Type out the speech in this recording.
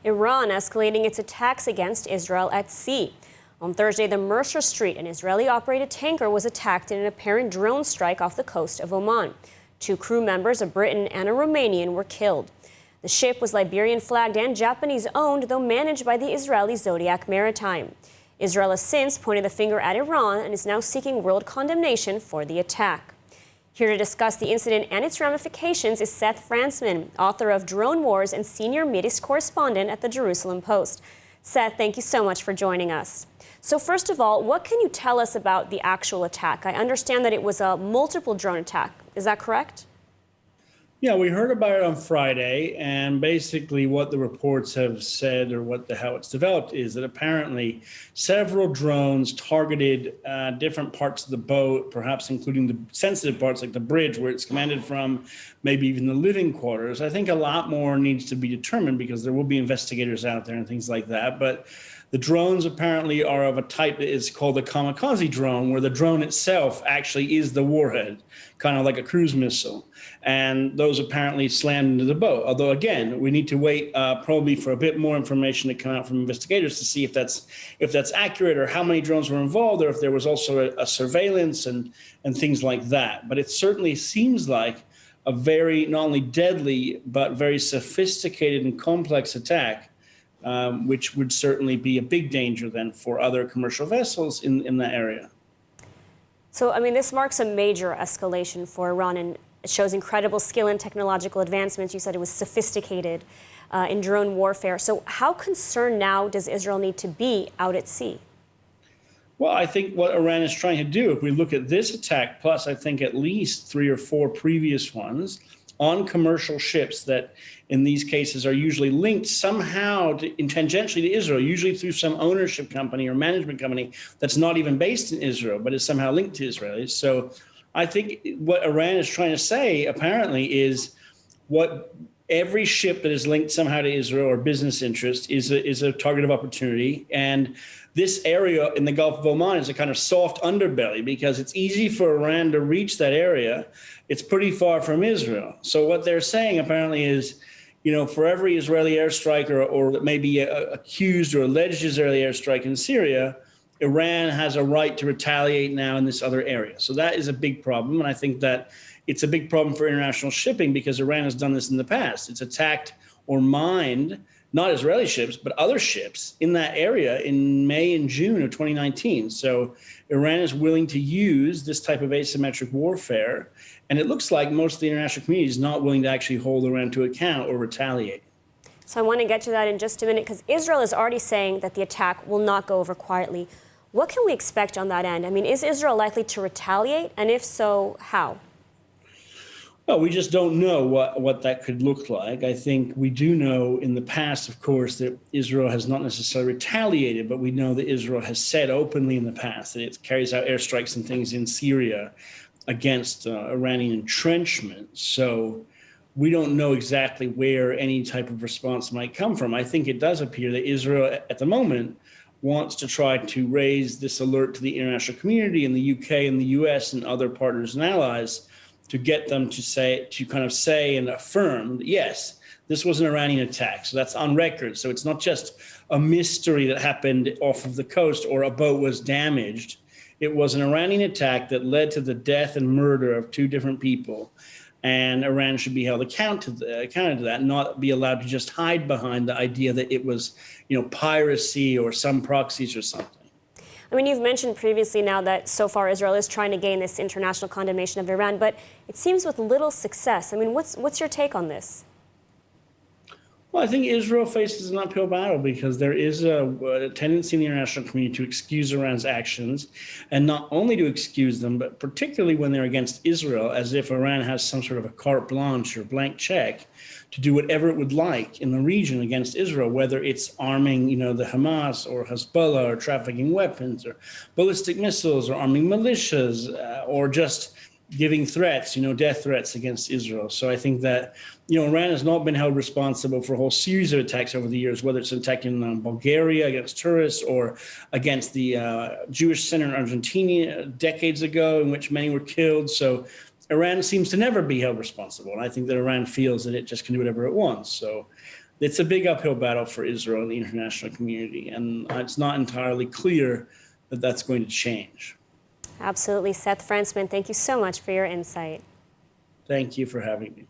Iran escalating its attacks against Israel at sea. On Thursday, the Mercer Street, an Israeli-operated tanker, was attacked in an apparent drone strike off the coast of Oman. 2 crew members, a Briton and a Romanian, were killed. The ship was Liberian flagged and Japanese owned, though managed by the Israeli Zodiac Maritime. Israel has since pointed the finger at Iran and is now seeking world condemnation for the attack. Here to discuss the incident and its ramifications is Seth Frantzman, author of Drone Wars and senior Middle East correspondent at the Jerusalem Post. Seth, thank you so much for joining us. So first of all, what can you tell us about the actual attack? I understand that it was a multiple drone attack. Is that correct? Yeah, we heard about it on Friday, and basically what the reports have said, or how it's developed, is that apparently several drones targeted different parts of the boat, perhaps including the sensitive parts like the bridge where it's commanded from, maybe even the living quarters. I think a lot more needs to be determined because there will be investigators out there and things like that. But the drones apparently are of a type that is called a kamikaze drone, where the drone itself actually is the warhead, kind of like a cruise missile. And those apparently slammed into the boat. Although, again, we need to wait probably for a bit more information to come out from investigators to see if that's accurate, or how many drones were involved, or if there was also a surveillance and things like that. But it certainly seems like a very not only deadly but very sophisticated and complex attack, which would certainly be a big danger then for other commercial vessels in that area. So, I mean, this marks a major escalation for Iran, and it shows incredible skill and technological advancements. You said it was sophisticated in drone warfare. So how concerned now does Israel need to be out at sea? Well, I think what Iran is trying to do, if we look at this attack, plus I think at least 3 or 4 previous ones on commercial ships that in these cases are usually linked somehow tangentially to Israel, usually through some ownership company or management company that's not even based in Israel, but is somehow linked to Israelis. So I think what Iran is trying to say apparently is what every ship that is linked somehow to Israel or business interest is a target of opportunity. And this area in the Gulf of Oman is a kind of soft underbelly because it's easy for Iran to reach that area. It's pretty far from Israel. So what they're saying apparently is, for every Israeli airstrike or maybe accused or alleged Israeli airstrike in Syria, Iran has a right to retaliate now in this other area. So that is a big problem. And I think that it's a big problem for international shipping because Iran has done this in the past. It's attacked or mined not Israeli ships, but other ships in that area in May and June of 2019. So Iran is willing to use this type of asymmetric warfare. And it looks like most of the international community is not willing to actually hold Iran to account or retaliate. So I want to get to that in just a minute, because Israel is already saying that the attack will not go over quietly. What can we expect on that end? I mean, is Israel likely to retaliate? And if so, how? Well, we just don't know what that could look like. I think we do know in the past, of course, that Israel has not necessarily retaliated, but we know that Israel has said openly in the past that it carries out airstrikes and things in Syria against Iranian entrenchment. So we don't know exactly where any type of response might come from. I think it does appear that Israel at the moment wants to try to raise this alert to the international community in the UK and the US and other partners and allies to get them to kind of say and affirm that, yes, this was an Iranian attack. So that's on record. So it's not just a mystery that happened off of the coast or a boat was damaged. It was an Iranian attack that led to the death and murder of 2 different people. And Iran should be held accounted to that, not be allowed to just hide behind the idea that it was, piracy or some proxies or something. I mean, you've mentioned previously now that so far Israel is trying to gain this international condemnation of Iran, but it seems with little success. I mean, what's your take on this? Well, I think Israel faces an uphill battle because there is a tendency in the international community to excuse Iran's actions, and not only to excuse them, but particularly when they're against Israel, as if Iran has some sort of a carte blanche or blank check to do whatever it would like in the region against Israel, whether it's arming, the Hamas or Hezbollah or trafficking weapons or ballistic missiles or arming militias or just giving threats, death threats against Israel. So I think that, Iran has not been held responsible for a whole series of attacks over the years, whether it's attacking Bulgaria against tourists or against the Jewish center in Argentina decades ago, in which many were killed. So Iran seems to never be held responsible. And I think that Iran feels that it just can do whatever it wants. So it's a big uphill battle for Israel and the international community, and it's not entirely clear that that's going to change. Absolutely. Seth Frantzman, thank you so much for your insight. Thank you for having me.